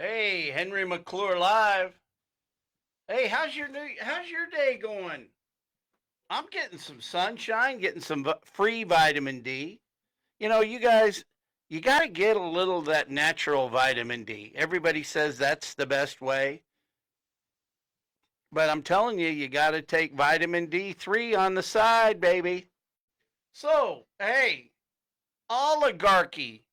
Hey, Henry McClure live. Hey, how's your day going? I'm getting some sunshine, getting some free vitamin D. You guys, you got to get a little of that natural vitamin D. Everybody says that's the best way, but I'm telling you, you got to take vitamin D3 on the side, baby. So, hey, oligarchy.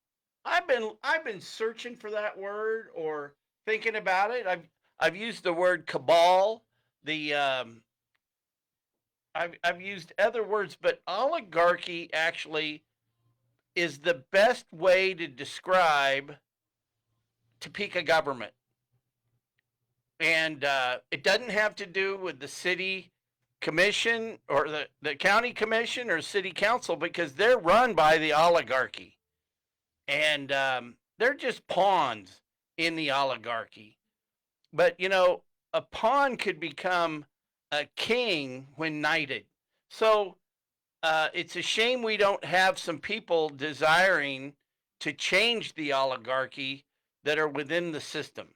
I've been searching for that word or thinking about it. I've used the word cabal, the I've used other words, but oligarchy actually is the best way to describe Topeka government. And it doesn't have to do with the city commission or the county commission or city council because they're run by the oligarchy. And they're just pawns in the oligarchy. But, a pawn could become a king when knighted. So it's a shame we don't have some people desiring to change the oligarchy that are within the system.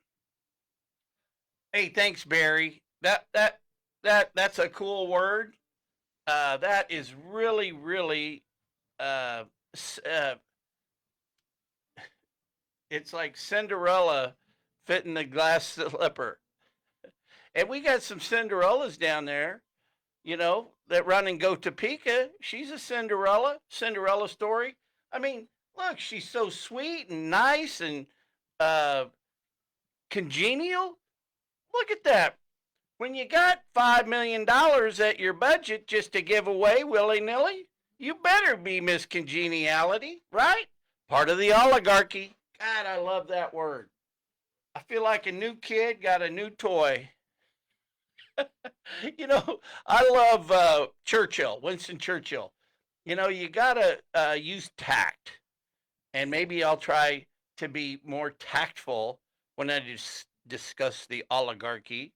Hey, thanks, Barry. That's a cool word. That is really, really. Uh, uh, it's like Cinderella fitting the glass slipper, and we got some Cinderellas down there. That run and go Topeka. She's a Cinderella story. I mean, look, she's so sweet and nice and uh, congenial. Look at that. When you got $5 million at your budget just to give away willy nilly, you better be Miss Congeniality, right? Part of the oligarchy. God, I love that word. I feel like a new kid got a new toy. I love Churchill, Winston Churchill. You gotta use tact, and maybe I'll try to be more tactful when I discuss the oligarchy.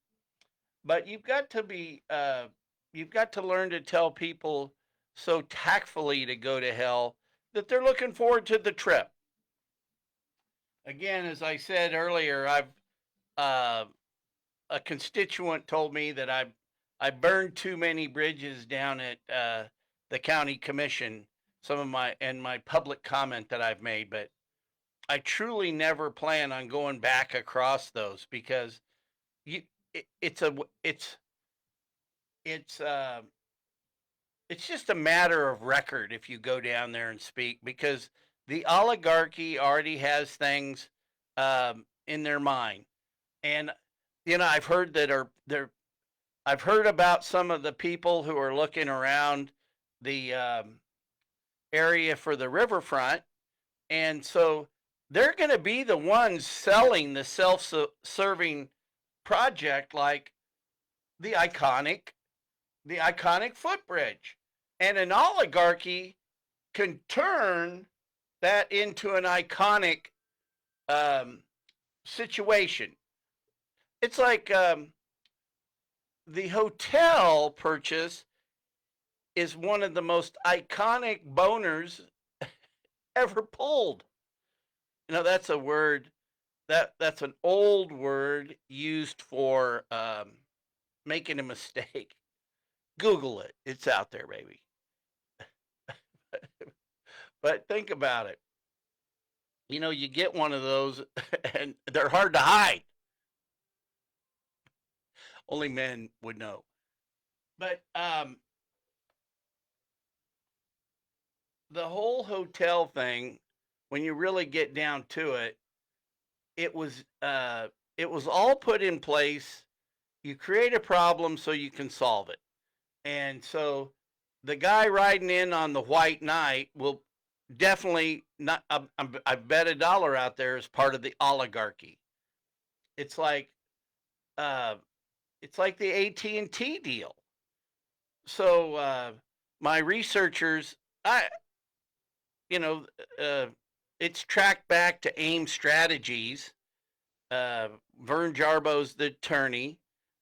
But you've got to learn to tell people so tactfully to go to hell that they're looking forward to the trip. Again, as I said earlier, I've uh, a constituent told me that I burned too many bridges down at the county commission. Some of my public comment that I've made, but I truly never plan on going back across those because you it, it's a it's it's just a matter of record if you go down there and speak because the oligarchy already has things in their mind, and I've heard that are they're I've heard about some of the people who are looking around the area for the riverfront, and so they're going to be the ones selling the self-serving project like the iconic the iconic footbridge, and an oligarchy can turn that into an iconic um, situation. It's like the hotel purchase is one of the most iconic boners ever pulled. That's a word that's an old word used for making a mistake. Google it; it's out there, baby. But think about it. You get one of those, and they're hard to hide. Only men would know. But the whole hotel thing, when you really get down to it, it was uh, it was all put in place. You create a problem so you can solve it, and so the guy riding in on the white knight will definitely not. I bet $1 out there is part of the oligarchy. It's like uh, it's like the AT&T deal. So my researchers, you know, uh, it's tracked back to AIM Strategies. Uh, Vern Jarbo's the attorney,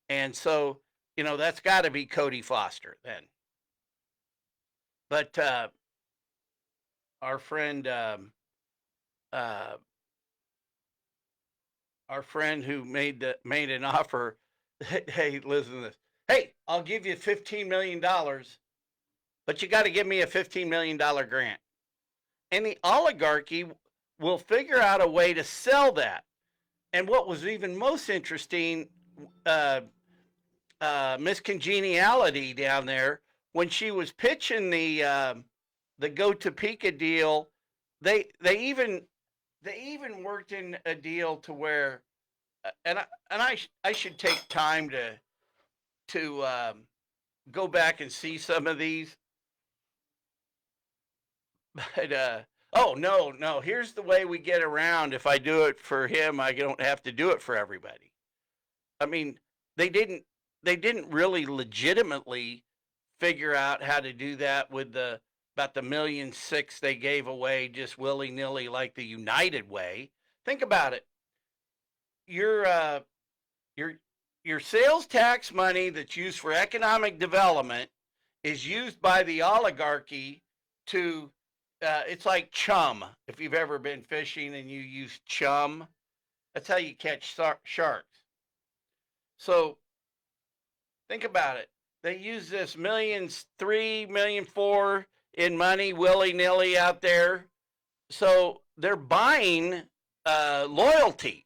and so that's got to be Cody Foster then. But our friend uh, our friend who made an offer. Hey, listen to this. Hey, I'll give you $15 million, but you got to give me a $15 million grant. And the oligarchy will figure out a way to sell that. And what was even most interesting, uh, Miss Congeniality down there, when she was pitching the Go Topeka deal, they even worked in a deal to where, and I should take time to go back and see some of these, but oh no, here's the way we get around. If I do it for him, I don't have to do it for everybody. I mean, they didn't they didn't really legitimately figure out how to do that with the about the 1,600,000 they gave away just willy nilly like the United way. Think about it. Your your your sales tax money that's used for economic development is used by the oligarchy to. It's like chum. If you've ever been fishing and you use chum, that's how you catch sharks. So think about it. They use this millions, 3 million, 4 in money willy nilly out there. So they're buying loyalty.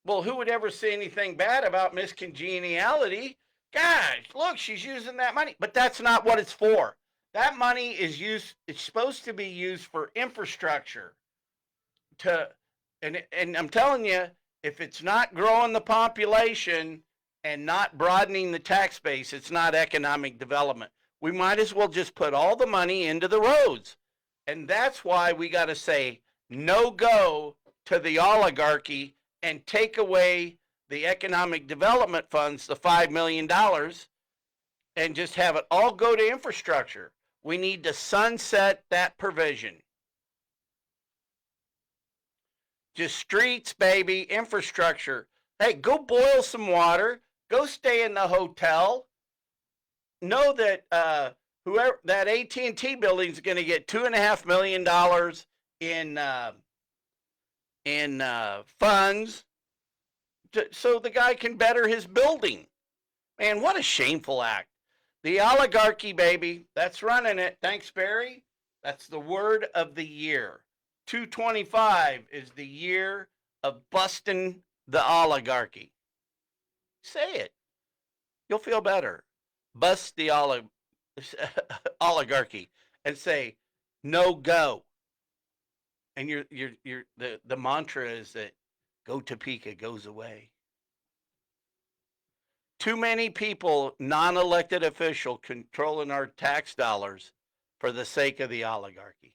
Well, who would ever say anything bad about Miss Congeniality? Gosh, look, she's using that money. But that's not what it's for. That money is used, it's supposed to be used for infrastructure. To and I'm telling you, if it's not growing the population and not broadening the tax base, it's not economic development. We might as well just put all the money into the roads. And that's why we got to say no go to the oligarchy and take away the economic development funds, the $5 million, and just have it all go to infrastructure. We need to sunset that provision. Just streets, baby, infrastructure. Hey, go boil some water. Go stay in the hotel. Know that whoever that AT&T building is going to get $2.5 million in funds, so the guy can better his building. Man, what a shameful act. The oligarchy, baby, that's running it. Thanks, Barry. That's the word of the year. 225 is the year of busting the oligarchy. Say it. You'll feel better. Bust the oligarchy and say, no go. And the mantra is that Go Topeka goes away. Too many people, non-elected official, controlling our tax dollars for the sake of the oligarchy.